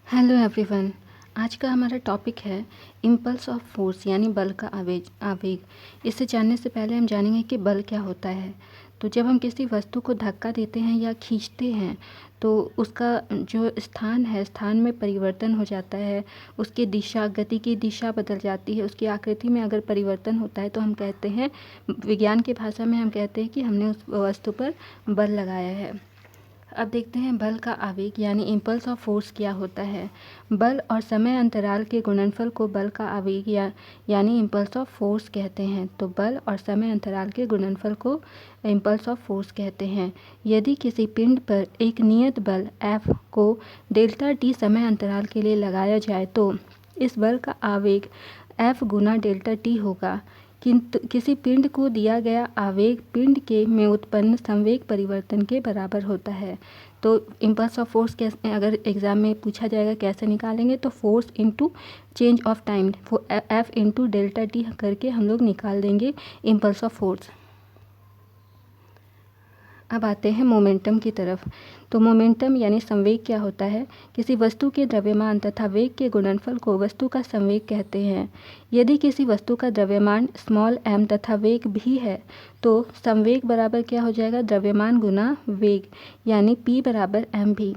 Hello everyone. आज का हमारा टॉपिक है इम्पल्स ऑफ फोर्स यानी बल का आवेग। इसे जानने से पहले हम जानेंगे कि बल क्या होता है। तो जब हम किसी वस्तु को धक्का देते हैं या खींचते हैं तो उसका जो स्थान में परिवर्तन हो जाता है, उसकी दिशा, गति की दिशा बदल जाती है, उसकी आकृति में अगर परिवर्तन होता है तो हम कहते हैं, विज्ञान की भाषा में हम कहते हैं कि हमने उस वस्तु पर बल लगाया है। अब देखते हैं बल का आवेग यानी इम्पल्स ऑफ फोर्स क्या होता है। बल और समय अंतराल के गुणनफल को बल का आवेग यानी इम्पल्स ऑफ फोर्स कहते हैं। तो बल और समय अंतराल के गुणनफल को इम्पल्स ऑफ फोर्स कहते हैं। यदि किसी पिंड पर एक नियत बल F को डेल्टा टी समय अंतराल के लिए लगाया जाए तो इस बल का आवेग F गुना डेल्टा टी होगा। किंतु किसी पिंड को दिया गया आवेग पिंड के में उत्पन्न संवेग परिवर्तन के बराबर होता है। तो इम्पल्स ऑफ फोर्स कैसे, अगर एग्जाम में पूछा जाएगा कैसे निकालेंगे, तो force into change of time F into delta T करके हम लोग निकाल देंगे इम्पल्स ऑफ फोर्स। अब आते हैं मोमेंटम की तरफ। तो मोमेंटम यानी संवेग क्या होता है। किसी वस्तु के द्रव्यमान तथा वेग के गुणनफल को वस्तु का संवेग कहते हैं। यदि किसी वस्तु का द्रव्यमान स्मॉल m तथा वेग भी है तो संवेग बराबर क्या हो जाएगा, द्रव्यमान गुना वेग, यानी p बराबर mv।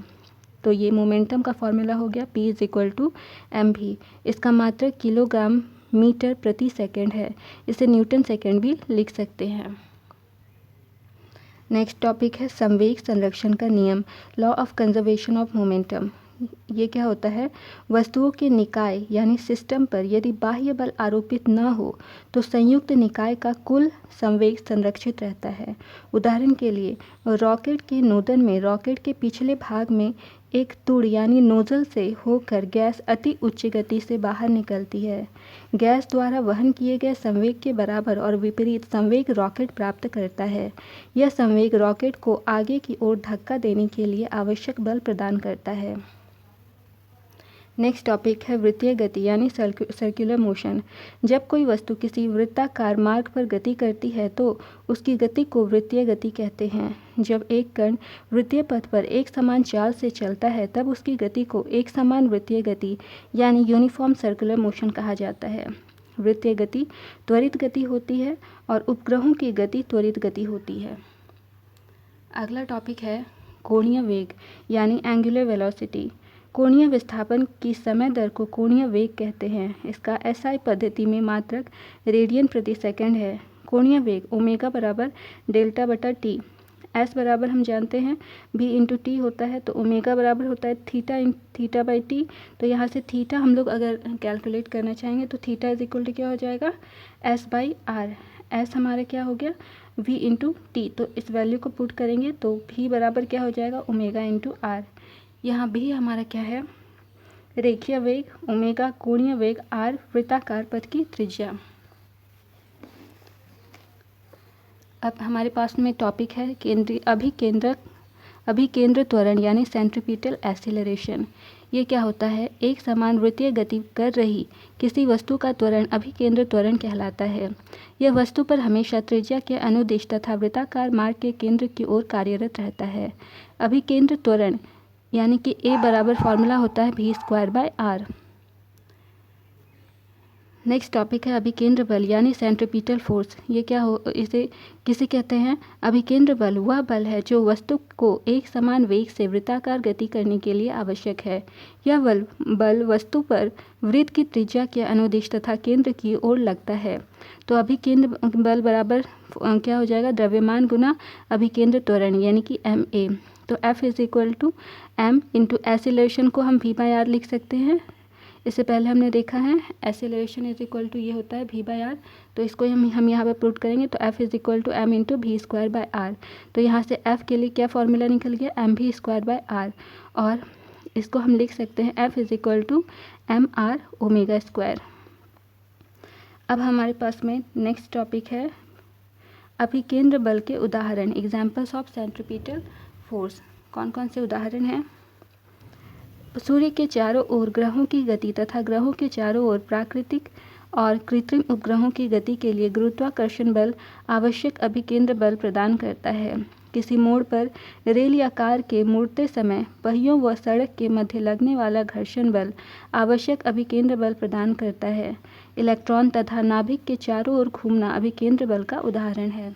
तो ये मोमेंटम का फॉर्मूला हो गया, p is equal to mv। इसका मात्रक किलोग्राम मीटर प्रति सेकेंड है। इसे न्यूटन सेकेंड भी लिख सकते हैं। नेक्स्ट टॉपिक है संवेग संरक्षण का नियम, law of conservation of momentum. ये क्या होता है, वस्तुओं के निकाय यानी सिस्टम पर यदि बाह्य बल आरोपित न हो तो संयुक्त निकाय का कुल संवेग संरक्षित रहता है। उदाहरण के लिए रॉकेट के नोदन में रॉकेट के पिछले भाग में एक तुड़ यानी नोजल से होकर गैस अति उच्च गति से बाहर निकलती है। गैस द्वारा वहन किए गए संवेग के बराबर और विपरीत संवेग रॉकेट प्राप्त करता है। यह संवेग रॉकेट को आगे की ओर धक्का देने के लिए आवश्यक बल प्रदान करता है। नेक्स्ट टॉपिक है वृत्तीय गति यानी सर्कुलर मोशन। जब कोई वस्तु किसी वृत्ताकार मार्ग पर गति करती है तो उसकी गति को वृत्तीय गति कहते हैं। जब एक कण वृत्तीय पथ पर एक समान चाल से चलता है तब उसकी गति को एक समान वृत्तीय गति यानी यूनिफॉर्म सर्कुलर मोशन कहा जाता है। वृत्तीय गति त्वरित गति होती है और उपग्रहों की गति त्वरित गति होती है। अगला टॉपिक है कोणीय वेग यानी एंगुलर वेलोसिटी। कोणीय विस्थापन की समय दर को कोणीय वेग कहते हैं। इसका SI पद्धति में मात्रक रेडियन प्रति सेकंड है। कोणीय वेग ओमेगा बराबर डेल्टा बटा टी। S बराबर हम जानते हैं v इंटू टी होता है, तो ओमेगा बराबर होता है थीटा बाई टी। तो यहाँ से थीटा हम लोग अगर कैलकुलेट करना चाहेंगे तो थीटा इज इक्वल टू क्या हो जाएगा, S बाई आर। S हमारा क्या हो गया, v इंटू टी। तो इस वैल्यू को पुट करेंगे तो v बराबर क्या हो जाएगा, ओमेगा इंटू आर। यहाँ भी हमारा क्या है, रेखीय वेग, ओमेगा कोणीय वेग, आर वृत्ताकार पथ की त्रिज्या। अब हमारे पास में टॉपिक है अभिकेंद्र त्वरण यानी सेंट्रीपिटल एक्सीलरेशन। ये क्या होता है, एक समान वृत्तीय गति कर रही किसी वस्तु का त्वरण अभिकेंद्र त्वरण कहलाता है। यह वस्तु पर हमेशा त्रिज्या के अनुदिश तथा वृत्ताकार मार्ग के केंद्र की ओर कार्यरत रहता है। अभिकेंद्र त्वरण यानी कि A बराबर फॉर्मूला होता है v square by R. Next topic है अभिकेंद्र बल यानी सेंट्रीपिटल फोर्स। ये क्या हो, इसे किसे कहते हैं, अभिकेंद्र बल वह बल है जो वस्तु को एक समान वेग से वृत्ताकार गति करने के लिए आवश्यक है। यह बल वस्तु पर वृत्त की त्रिज्या के अनुदिश तथा केंद्र की ओर लगता है। तो अभिकेंद्र बल बराबर क्या हो जाएगा, द्रव्यमान गुना अभिकेंद्र त्वरण यानी कि ma। तो F is equal to m into acceleration को हम v बाई आर लिख सकते हैं। इससे पहले हमने देखा है एसिलेशन इज इक्वल टू ये होता है v बाई आर। तो इसको हम यहाँ पर पुट करेंगे तो F is equal to m into V square by R. तो यहाँ से F के लिए क्या फॉर्मूला निकल गया, M V square by R. और इसको हम लिख सकते हैं F is equal to M R omega square. अब हमारे पास में नेक्स्ट टॉपिक है अभिकेंद्र बल के उदाहरण, एग्जाम्पल्स ऑफ सेंट्रीपिटल फोर्स। कौन कौन से उदाहरण हैं, सूर्य के चारों ओर ग्रहों की गति तथा ग्रहों के चारों ओर प्राकृतिक और कृत्रिम उपग्रहों की गति के लिए गुरुत्वाकर्षण बल आवश्यक अभिकेंद्र बल प्रदान करता है। किसी मोड़ पर रेल या कार के मुड़ते समय पहियों व सड़क के मध्य लगने वाला घर्षण बल आवश्यक अभिकेंद्र बल प्रदान करता है। इलेक्ट्रॉन तथा नाभिक के चारों ओर घूमना अभिकेंद्र बल का उदाहरण है।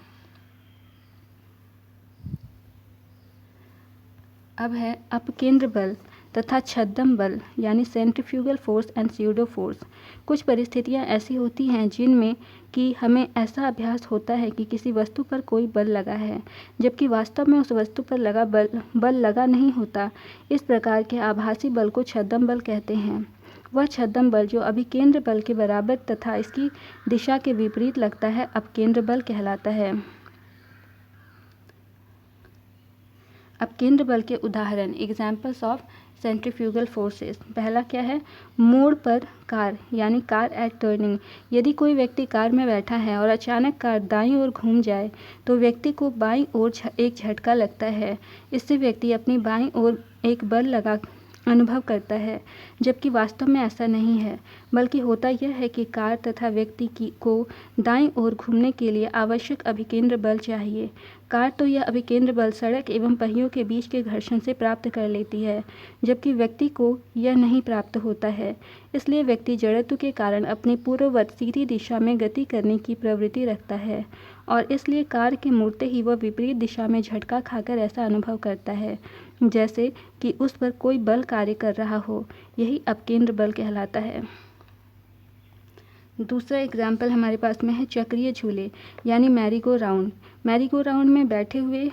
अब है अपकेंद्र बल तथा छद्म बल यानी centrifugal force and pseudo force. कुछ परिस्थितियां ऐसी होती हैं जिनमें कि हमें ऐसा अभ्यास होता है कि किसी वस्तु पर कोई बल लगा है, जबकि वास्तव में उस वस्तु पर लगा बल लगा नहीं होता। इस प्रकार के आभासी बल को छद्म बल कहते हैं। वह छद्म बल जो अभिकेंद्र बल के बराबर तथा इसकी दिशा के विपरीत लगता है अपकेंद्र बल कहलाता है। अपकेंद्र बल के उदाहरण, एग्जाम्पल्स ऑफ सेंट्रीफ्यूगल फोर्सेस। पहला क्या है? मोड़ पर कार यानी कार एट टर्निंग। यदि कोई व्यक्ति कार में बैठा है और अचानक कार दाईं ओर घूम जाए तो व्यक्ति को बाईं ओर एक झटका लगता है। इससे व्यक्ति अपनी बाईं ओर एक बल लगा अनुभव करता है, जबकि वास्तव में ऐसा नहीं है, बल्कि होता यह है कि कार तथा व्यक्ति को दाईं ओर घूमने के लिए आवश्यक अभिकेंद्र बल चाहिए। कार तो यह अभिकेंद्र बल सड़क एवं पहियों के बीच के घर्षण से प्राप्त कर लेती है, जबकि व्यक्ति को यह नहीं प्राप्त होता है। इसलिए व्यक्ति जड़त्व के कारण अपनी पूर्ववत सीधी दिशा में गति करने की प्रवृत्ति रखता है और इसलिए कार के मुड़ते ही वह विपरीत दिशा में झटका खाकर ऐसा अनुभव करता है जैसे कि उस पर कोई बल कार्य कर रहा हो। यही अपकेंद्र बल कहलाता है। दूसरा एग्जाम्पल हमारे पास में है चक्रीय झूले यानी मैरीगो राउंड। मैरीगो राउंड में बैठे हुए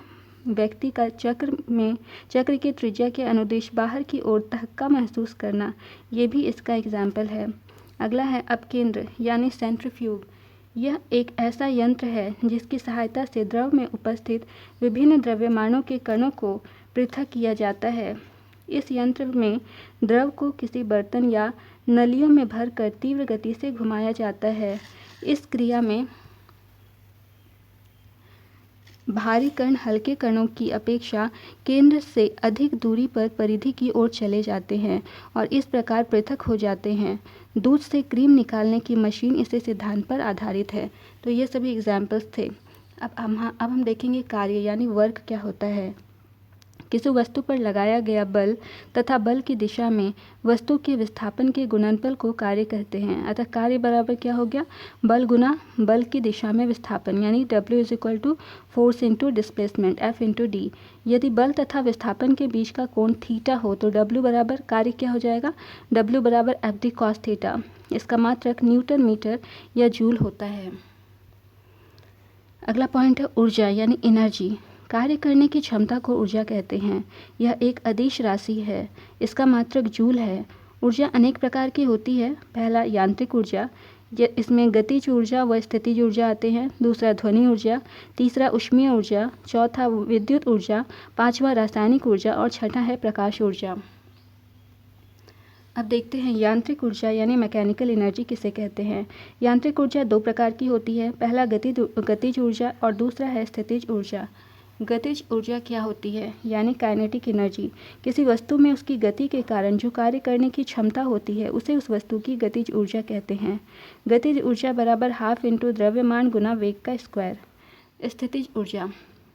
व्यक्ति का चक्र के त्रिज्या के अनुदिश बाहर की ओर धक्का महसूस करना, ये भी इसका एग्जाम्पल है। अगला है अपकेंद्र यानी सेंट्रीफ्यूग। यह एक ऐसा यंत्र है जिसकी सहायता से द्रव में उपस्थित विभिन्न द्रव्यमानों के कणों को पृथक किया जाता है। इस यंत्र में द्रव को किसी बर्तन या नलियों में भरकर तीव्र गति से घुमाया जाता है। इस क्रिया में भारी कण हल्के कणों की अपेक्षा केंद्र से अधिक दूरी पर परिधि की ओर चले जाते हैं और इस प्रकार पृथक हो जाते हैं। दूध से क्रीम निकालने की मशीन इस सिद्धांत पर आधारित है। तो ये सभी एग्जाम्पल्स थे। अब हम देखेंगे कार्य यानी वर्क क्या होता है। किसी वस्तु पर लगाया गया बल तथा बल की दिशा में वस्तु के विस्थापन के गुणनफल को कार्य कहते हैं। अतः कार्य बराबर क्या हो गया? बल गुना बल की दिशा में विस्थापन यानी W = force into displacement F × d। यदि बल तथा विस्थापन के बीच का कोण थीटा हो तो W बराबर कार्य क्या हो जाएगा? W = F d cos theta. इसका मात्रक न्यूटन मीटर या जूल होता है। अगला पॉइंट है ऊर्जा यानी एनर्जी। कार्य करने की क्षमता को ऊर्जा कहते हैं। यह एक अदिश राशि है। इसका मात्रक जूल है। ऊर्जा अनेक प्रकार की होती है। पहला यांत्रिक ऊर्जा, इसमें गतिज ऊर्जा व स्थितिज ऊर्जा आते हैं। दूसरा ध्वनि ऊर्जा, तीसरा ऊष्मीय ऊर्जा, चौथा विद्युत ऊर्जा, पांचवा रासायनिक ऊर्जा और छठा है प्रकाश ऊर्जा। अब देखते हैं यांत्रिक ऊर्जा यानी मैकेनिकल एनर्जी किसे कहते हैं। यांत्रिक ऊर्जा दो प्रकार की होती है। पहला गतिज ऊर्जा और दूसरा है स्थितिज ऊर्जा। गतिज ऊर्जा क्या होती है? यानी काइनेटिक एनर्जी। किसी वस्तु में उसकी गति के कारण जो कार्य करने की क्षमता होती है उसे उस वस्तु की गतिज ऊर्जा कहते हैं। गतिज ऊर्जा बराबर हाफ इंटू द्रव्यमान गुना वेग का स्क्वायर। स्थितिज ऊर्जा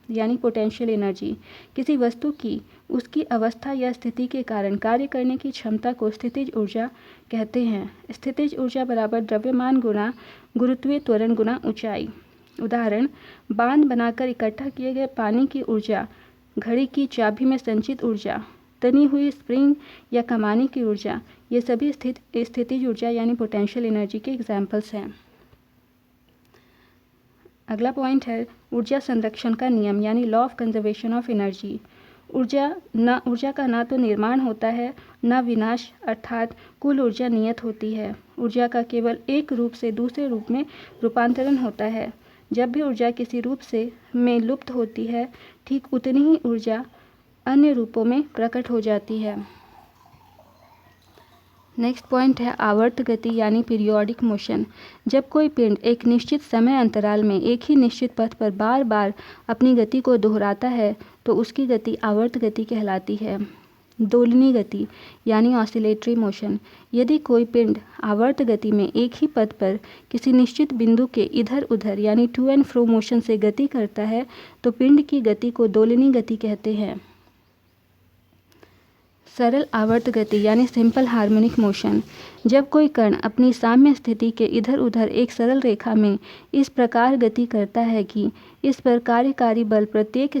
यानी पोटेंशियल एनर्जी। किसी वस्तु की उसकी अवस्था या स्थिति के कारण कार्य करने की क्षमता को स्थितिज ऊर्जा कहते हैं। स्थितिज ऊर्जा बराबर द्रव्यमान गुना गुरुत्वीय त्वरण गुना ऊंचाई। उदाहरण, बांध बनाकर इकट्ठा किए गए पानी की ऊर्जा, घड़ी की चाबी में संचित ऊर्जा, तनी हुई स्प्रिंग या कमानी की ऊर्जा, ये सभी स्थितिज ऊर्जा यानी पोटेंशियल एनर्जी के एग्जाम्पल्स हैं। अगला पॉइंट है ऊर्जा संरक्षण का नियम यानी law of conservation of energy. ऊर्जा का ना तो निर्माण होता है न विनाश, अर्थात कुल ऊर्जा नियत होती है। ऊर्जा का केवल एक रूप से दूसरे रूप में रूपांतरण होता है। जब भी ऊर्जा किसी रूप में लुप्त होती है, ठीक उतनी ही ऊर्जा अन्य रूपों में प्रकट हो जाती है। नेक्स्ट पॉइंट है आवर्त गति यानी पीरियोडिक मोशन। जब कोई पिंड एक निश्चित समय अंतराल में एक ही निश्चित पथ पर बार बार अपनी गति को दोहराता है तो उसकी गति आवर्त गति कहलाती है। दोलनी गति यानी ऑसिलेटरी मोशन। यदि कोई पिंड आवर्त गति में एक ही पथ पर किसी निश्चित बिंदु के इधर उधर यानी टू एंड फ्रो मोशन से गति करता है तो पिंड की गति को दोलनी गति कहते हैं। सरल आवर्त गति यानी सिंपल हार्मोनिक मोशन। जब कोई कण अपनी साम्य स्थिति के इधर उधर एक सरल रेखा में इस प्रकार गति करता है कि इस पर कार्यकारी बल प्रत्येक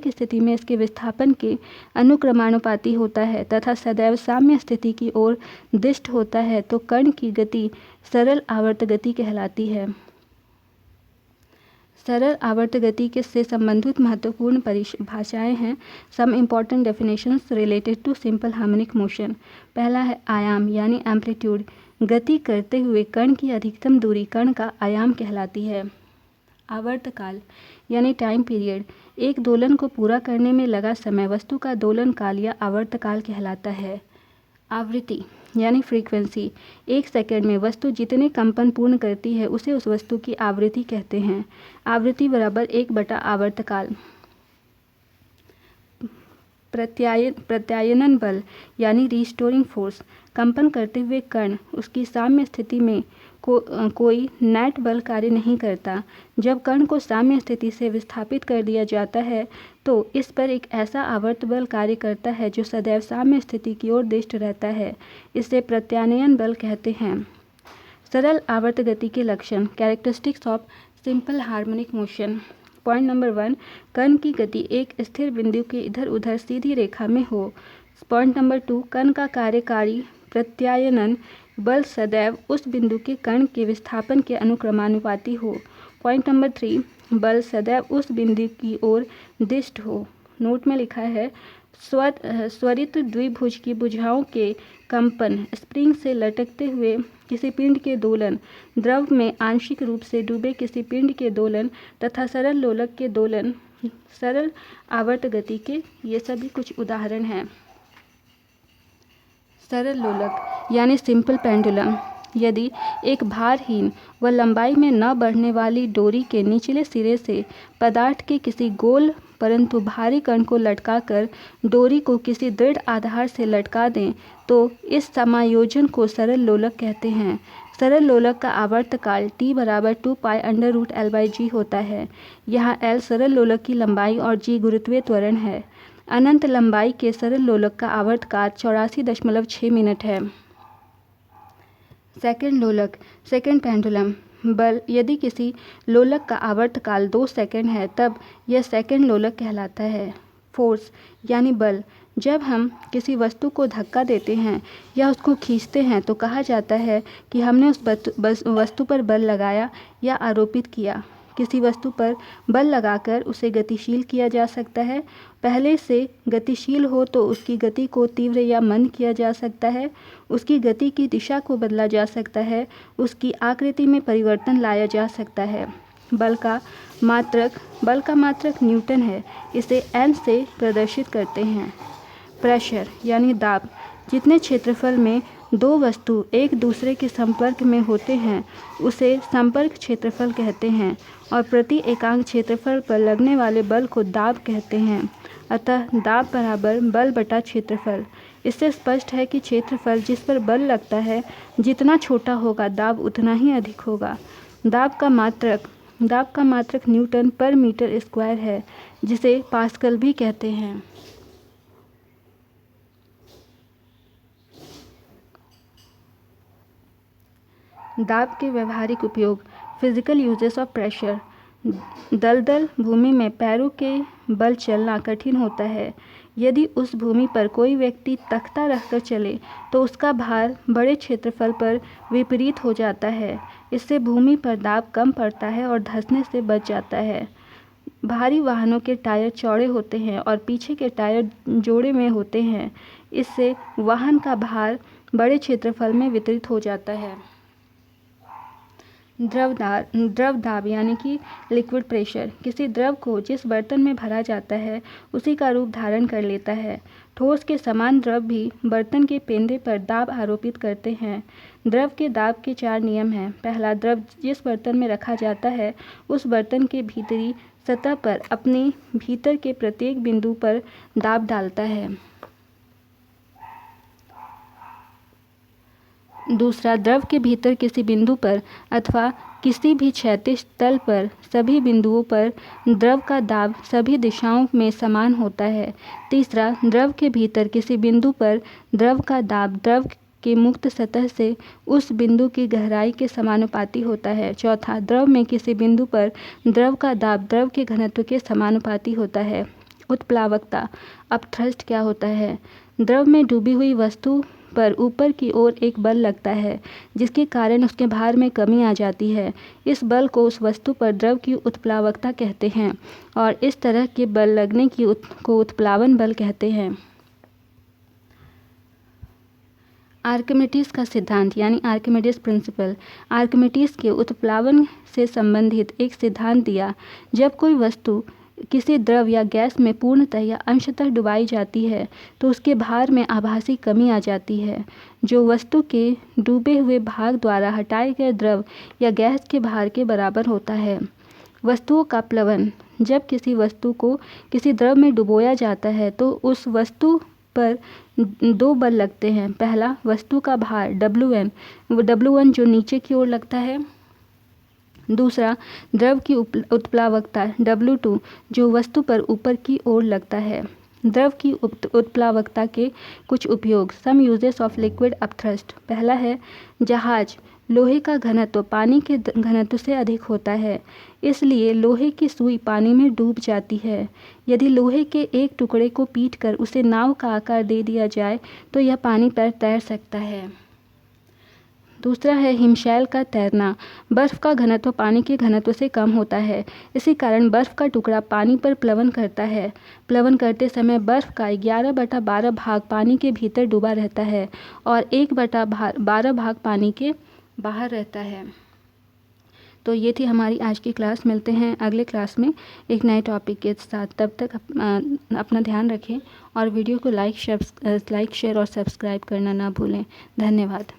स्थिति में इसके विस्थापन के अनुक्रमानुपाती होता है तथा सदैव साम्य स्थिति की ओर दिष्ट होता है, तो कण की गति सरल आवर्त गति कहलाती है। सरल आवर्त गति के से संबंधित महत्वपूर्ण परिभाषाएं हैं। Some important definitions related to simple harmonic motion. पहला है आयाम यानी एम्पलीट्यूड। गति करते हुए कण की अधिकतम दूरी कण का आयाम कहलाती है। आवर्तकाल यानी टाइम पीरियड। एक दोलन को पूरा करने में लगा समय वस्तु का दोलन काल या आवर्तकाल कहलाता है। आवृत्ति यानी फ्रीक्वेंसी। एक सेकंड में वस्तु जितने कंपन पूर्ण करती है उसे उस वस्तु की आवृत्ति कहते हैं। आवृत्ति बराबर 1/आवर्तकाल। प्रत्यायनन बल यानी रिस्टोरिंग फोर्स। कंपन करते हुए कण उसकी साम्य स्थिति में कोई नेट बल कार्य नहीं करता। जब कण को साम्य स्थिति से विस्थापित कर दिया जाता है तो इस पर एक ऐसा आवर्त बल कार्य करता है जो सदैव साम्य स्थिति की ओर दिष्ट रहता है। इसे प्रत्यानयन बल कहते हैं। सरल आवर्त गति के लक्षण। Characteristics of simple harmonic motion. Point number 1, कण की गति एक स्थिर बिंदु के इधर उधर सीधी रेखा में हो। पॉइंट नंबर 2, कण का कार्यकारी प्रत्यायनन बल सदैव उस बिंदु के कण के विस्थापन के अनुक्रमानुपाती हो। पॉइंट नंबर 3, बल सदैव उस बिंदु की ओर दिष्ट हो। नोट में लिखा है स्वरित द्विभुज की भुजाओं के कंपन, स्प्रिंग से लटकते हुए किसी पिंड के दोलन, द्रव में आंशिक रूप से डूबे किसी पिंड के दोलन तथा सरल लोलक के दोलन सरल आवर्त गति के ये सभी कुछ उदाहरण हैं। सरल लोलक यानी सिंपल पेंडुलम। यदि एक भारहीन व लंबाई में न बढ़ने वाली डोरी के निचले सिरे से पदार्थ के किसी गोल परंतु भारी कण को लटकाकर डोरी को किसी दृढ़ आधार से लटका दें तो इस समायोजन को सरल लोलक कहते हैं। सरल लोलक का आवर्तकाल T बराबर 2π√L/g होता है। यहाँ L सरल लोलक की लंबाई और g गुरुत्वीय त्वरण है। अनंत लंबाई के सरल लोलक का आवर्तकाल 84.6 मिनट है। सेकंड लोलक, सेकंड पेंडुलम। बल। यदि किसी लोलक का आवर्तकाल 2 सेकंड है तब यह सेकंड लोलक कहलाता है। फोर्स यानी बल। जब हम किसी वस्तु को धक्का देते हैं या उसको खींचते हैं तो कहा जाता है कि हमने उस वस्तु पर बल लगाया या आरोपित किया। किसी वस्तु पर बल लगाकर उसे गतिशील किया जा सकता है। पहले से गतिशील हो तो उसकी गति को तीव्र या मंद किया जा सकता है। उसकी गति की दिशा को बदला जा सकता है। उसकी आकृति में परिवर्तन लाया जा सकता है। बल का मात्रक न्यूटन है। इसे N से प्रदर्शित करते हैं। प्रेशर यानी दाब। जितने क्षेत्रफल में दो वस्तु एक दूसरे के संपर्क में होते हैं उसे संपर्क क्षेत्रफल कहते हैं और प्रति एकांक क्षेत्रफल पर लगने वाले बल को दाब कहते हैं। अतः दाब बराबर बल बटा क्षेत्रफल। इससे स्पष्ट है कि क्षेत्रफल जिस पर बल लगता है जितना छोटा होगा दाब उतना ही अधिक होगा। दाब का मात्रक न्यूटन पर मीटर स्क्वायर है जिसे पास्कल भी कहते हैं। दाब के व्यवहारिक उपयोग। Physical uses of pressure. दलदल भूमि में पैरों के बल चलना कठिन होता है। यदि उस भूमि पर कोई व्यक्ति तख्ता रखकर चले तो उसका भार बड़े क्षेत्रफल पर विपरीत हो जाता है। इससे भूमि पर दाब कम पड़ता है और धंसने से बच जाता है। भारी वाहनों के टायर चौड़े होते हैं और पीछे के टायर जोड़े में होते हैं। इससे वाहन का भार बड़े क्षेत्रफल में वितरित हो जाता है। द्रव दाब यानी कि लिक्विड प्रेशर। किसी द्रव को जिस बर्तन में भरा जाता है उसी का रूप धारण कर लेता है। ठोस के समान द्रव भी बर्तन के पेंदे पर दाब आरोपित करते हैं। द्रव के दाब के 4 नियम हैं। पहला, द्रव जिस बर्तन में रखा जाता है उस बर्तन के भीतरी सतह पर अपने भीतर के प्रत्येक बिंदु पर दाब डालता है। दूसरा, द्रव के भीतर किसी बिंदु पर अथवा किसी भी क्षैतिज तल पर सभी बिंदुओं पर द्रव का दाब सभी दिशाओं में समान होता है। तीसरा, द्रव के भीतर किसी बिंदु पर द्रव का दाब द्रव के मुक्त सतह से उस बिंदु की गहराई के समानुपाती होता है। चौथा, द्रव में किसी बिंदु पर द्रव का दाब द्रव के घनत्व के समानुपाती होता है। उत्प्लावकता, अपथ्रस्ट क्या होता है? द्रव में डूबी हुई वस्तु पर ऊपर की ओर एक बल लगता है जिसके कारण उसके भार में कमी आ जाती है। इस बल को उस वस्तु पर द्रव की उत्प्लावकता कहते हैं और इस तरह के बल लगने को उत्प्लावन बल कहते हैं। आर्किमिडीज का सिद्धांत यानी आर्किमिडीज प्रिंसिपल। आर्किमिडीज के उत्प्लावन से संबंधित एक सिद्धांत दिया। जब कोई वस्तु किसी द्रव या गैस में पूर्णतः या अंशतः डुबाई जाती है तो उसके भार में आभासी कमी आ जाती है जो वस्तु के डूबे हुए भाग द्वारा हटाए गए द्रव या गैस के भार के बराबर होता है। वस्तुओं का प्लवन, जब किसी वस्तु को किसी द्रव में डुबोया जाता है तो उस वस्तु पर दो बल लगते हैं। पहला, वस्तु का भार W1 जो नीचे की ओर लगता है। दूसरा, द्रव की उत्प्लावकता W2 जो वस्तु पर ऊपर की ओर लगता है। द्रव की उत्प्लावकता के कुछ उपयोग। Some uses of liquid upthrust. पहला है, जहाज। लोहे का घनत्व पानी के घनत्व से अधिक होता है, इसलिए लोहे की सुई पानी में डूब जाती है। यदि लोहे के एक टुकड़े को पीटकर उसे नाव का आकार दे दिया जाए तो यह पानी पर तैर सकता है। दूसरा है, हिमशैल का तैरना। बर्फ़ का घनत्व पानी के घनत्व से कम होता है, इसी कारण बर्फ़ का टुकड़ा पानी पर प्लवन करता है। प्लवन करते समय बर्फ़ का 11/12 भाग पानी के भीतर डूबा रहता है और 1/12 भाग पानी के बाहर रहता है। तो ये थी हमारी आज की क्लास। मिलते हैं अगले क्लास में एक नए टॉपिक के साथ। तब तक अपना ध्यान रखें और वीडियो को लाइक शेयर और सब्सक्राइब करना ना भूलें। धन्यवाद।